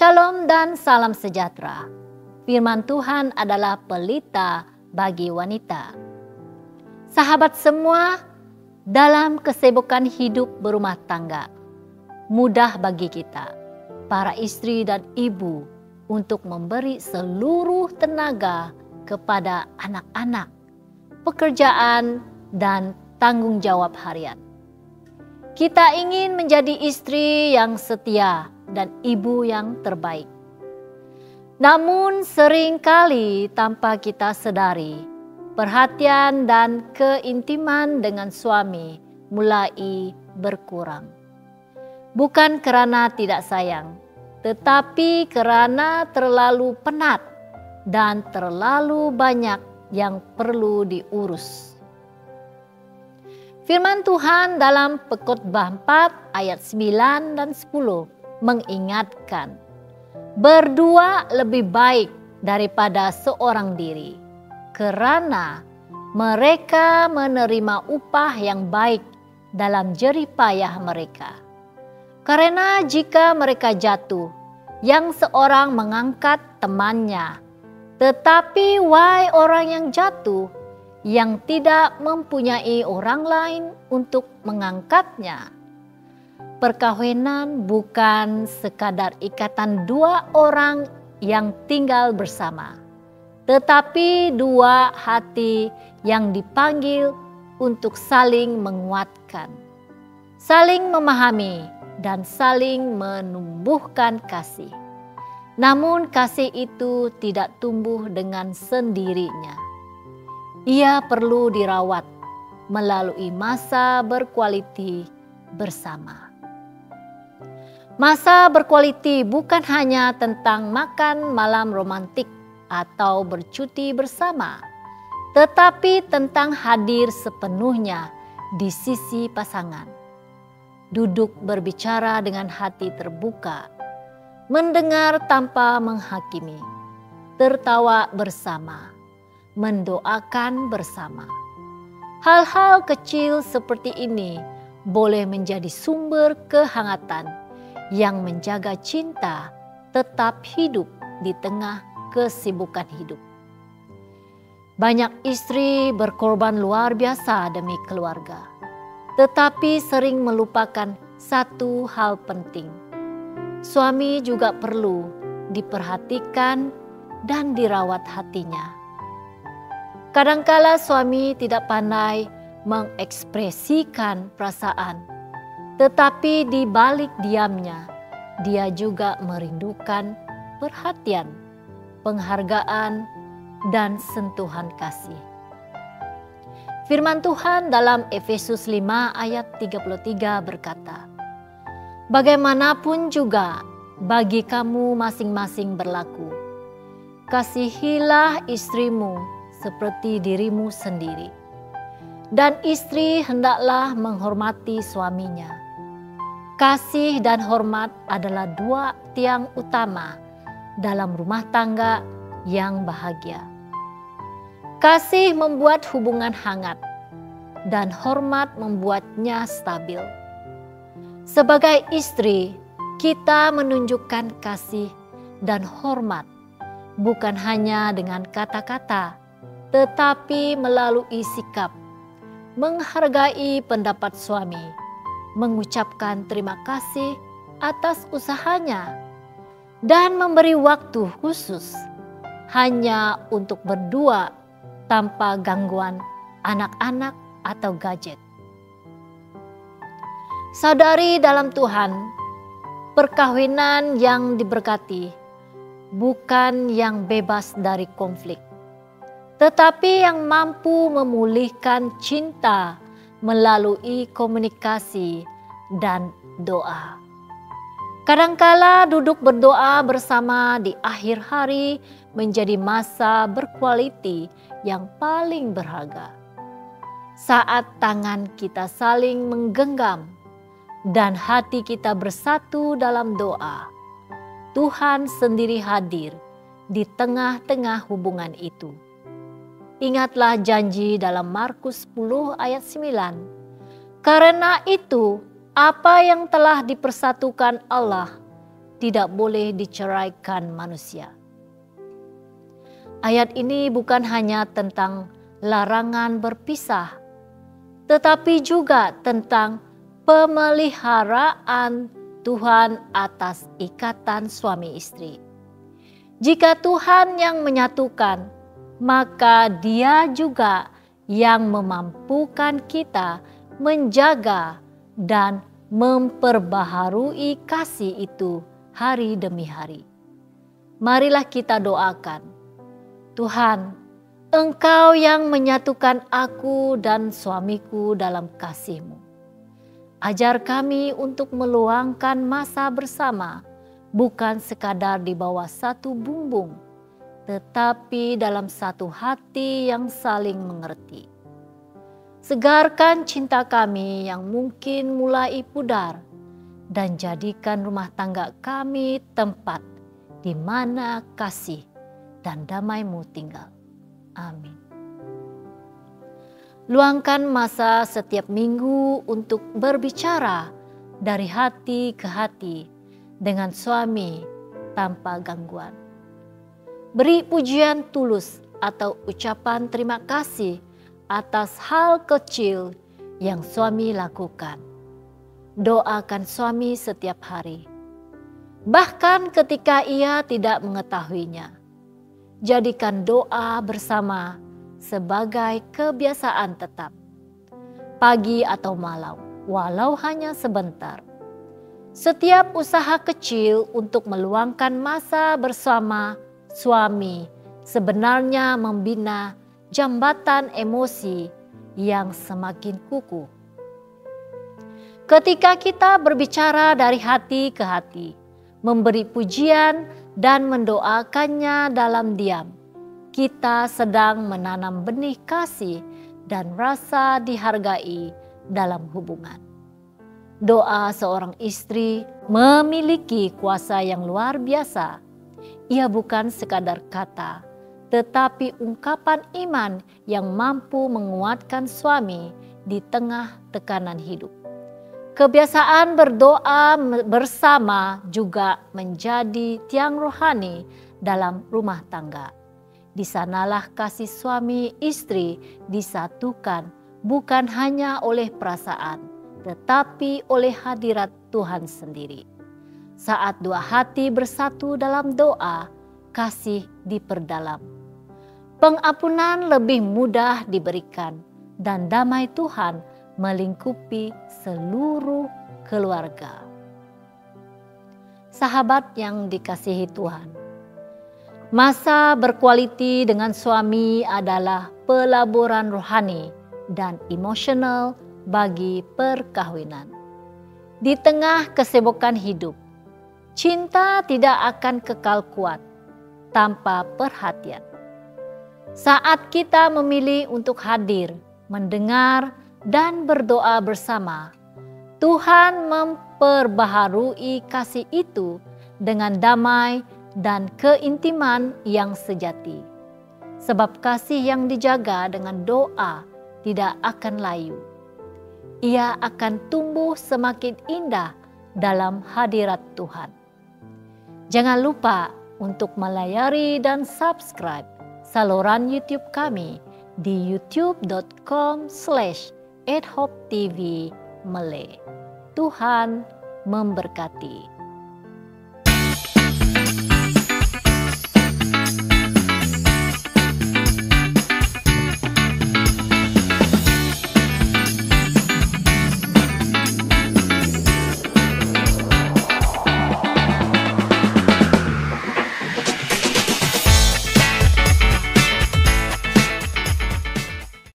Shalom dan salam sejahtera. Firman Tuhan adalah pelita bagi wanita. Sahabat semua, dalam kesibukan hidup berumah tangga, mudah bagi kita, para istri dan ibu, untuk memberi seluruh tenaga kepada anak-anak, pekerjaan, dan tanggung jawab harian. Kita ingin menjadi istri yang setia dan ibu yang terbaik. Namun seringkali tanpa kita sadari, perhatian dan keintiman dengan suami mulai berkurang. Bukan karena tidak sayang, tetapi karena terlalu penat dan terlalu banyak yang perlu diurus. Firman Tuhan dalam Pekotbah 4 ayat 9 dan 10 mengingatkan, berdua lebih baik daripada seorang diri, karena mereka menerima upah yang baik dalam jerih payah mereka. Karena jika mereka jatuh, yang seorang mengangkat temannya, tetapi wahai orang yang jatuh, yang tidak mempunyai orang lain untuk mengangkatnya. Perkawinan bukan sekadar ikatan dua orang yang tinggal bersama, tetapi dua hati yang dipanggil untuk saling menguatkan, saling memahami, dan saling menumbuhkan kasih. Namun kasih itu tidak tumbuh dengan sendirinya. Ia perlu dirawat melalui masa berkualiti bersama. Masa berkualiti bukan hanya tentang makan malam romantik atau bercuti bersama, tetapi tentang hadir sepenuhnya di sisi pasangan. Duduk berbicara dengan hati terbuka, mendengar tanpa menghakimi, tertawa bersama, mendoakan bersama. Hal-hal kecil seperti ini boleh menjadi sumber kehangatan yang menjaga cinta tetap hidup di tengah kesibukan hidup. Banyak istri berkorban luar biasa demi keluarga, tetapi sering melupakan satu hal penting. Suami juga perlu diperhatikan dan dirawat hatinya. Kadangkala suami tidak pandai mengekspresikan perasaan, tetapi di balik diamnya, dia juga merindukan perhatian, penghargaan, dan sentuhan kasih. Firman Tuhan dalam Efesus 5 ayat 33 berkata, bagaimanapun juga bagi kamu masing-masing berlaku, kasihilah istrimu seperti dirimu sendiri, dan istri hendaklah menghormati suaminya. Kasih dan hormat adalah dua tiang utama dalam rumah tangga yang bahagia. Kasih membuat hubungan hangat, dan hormat membuatnya stabil. Sebagai istri, kita menunjukkan kasih dan hormat bukan hanya dengan kata-kata, tetapi melalui sikap, menghargai pendapat suami, mengucapkan terima kasih atas usahanya, dan memberi waktu khusus hanya untuk berdua tanpa gangguan anak-anak atau gadget. Saudari dalam Tuhan, perkawinan yang diberkati bukan yang bebas dari konflik, tetapi yang mampu memulihkan cinta melalui komunikasi dan doa. Kadangkala duduk berdoa bersama di akhir hari menjadi masa berkualiti yang paling berharga. Saat tangan kita saling menggenggam dan hati kita bersatu dalam doa, Tuhan sendiri hadir di tengah-tengah hubungan itu. Ingatlah janji dalam Markus 10 ayat 9. Karena itu, apa yang telah dipersatukan Allah, tidak boleh diceraikan manusia. Ayat ini bukan hanya tentang larangan berpisah, tetapi juga tentang pemeliharaan Tuhan atas ikatan suami istri. Jika Tuhan yang menyatukan, maka Dia juga yang memampukan kita menjaga dan memperbaharui kasih itu hari demi hari. Marilah kita doakan, Tuhan, Engkau yang menyatukan aku dan suamiku dalam kasih-Mu. Ajar kami untuk meluangkan masa bersama, bukan sekadar di bawah satu bumbung, tetapi dalam satu hati yang saling mengerti. Segarkan cinta kami yang mungkin mulai pudar, dan jadikan rumah tangga kami tempat di mana kasih dan damai-Mu tinggal. Amin. Luangkan masa setiap minggu untuk berbicara dari hati ke hati dengan suami tanpa gangguan. Beri pujian tulus atau ucapan terima kasih atas hal kecil yang suami lakukan. Doakan suami setiap hari, bahkan ketika ia tidak mengetahuinya. Jadikan doa bersama sebagai kebiasaan tetap, pagi atau malam, walau hanya sebentar. Setiap usaha kecil untuk meluangkan masa bersama suami sebenarnya membina jambatan emosi yang semakin kukuh. Ketika kita berbicara dari hati ke hati, memberi pujian dan mendoakannya dalam diam, kita sedang menanam benih kasih dan rasa dihargai dalam hubungan. Doa seorang istri memiliki kuasa yang luar biasa. Ia bukan sekadar kata, tetapi ungkapan iman yang mampu menguatkan suami di tengah tekanan hidup. Kebiasaan berdoa bersama juga menjadi tiang rohani dalam rumah tangga. Di sanalah kasih suami istri disatukan bukan hanya oleh perasaan, tetapi oleh hadirat Tuhan sendiri. Saat dua hati bersatu dalam doa, kasih diperdalam. Pengampunan lebih mudah diberikan dan damai Tuhan melingkupi seluruh keluarga. Sahabat yang dikasihi Tuhan, masa berkualiti dengan suami adalah pelaburan rohani dan emosional bagi perkawinan. Di tengah kesibukan hidup, cinta tidak akan kekal kuat tanpa perhatian. Saat kita memilih untuk hadir, mendengar, dan berdoa bersama, Tuhan memperbaharui kasih itu dengan damai dan keintiman yang sejati. Sebab kasih yang dijaga dengan doa tidak akan layu. Ia akan tumbuh semakin indah dalam hadirat Tuhan. Jangan lupa untuk melayari dan subscribe saluran YouTube kami di youtube.com/@hopetv Malay. Tuhan memberkati.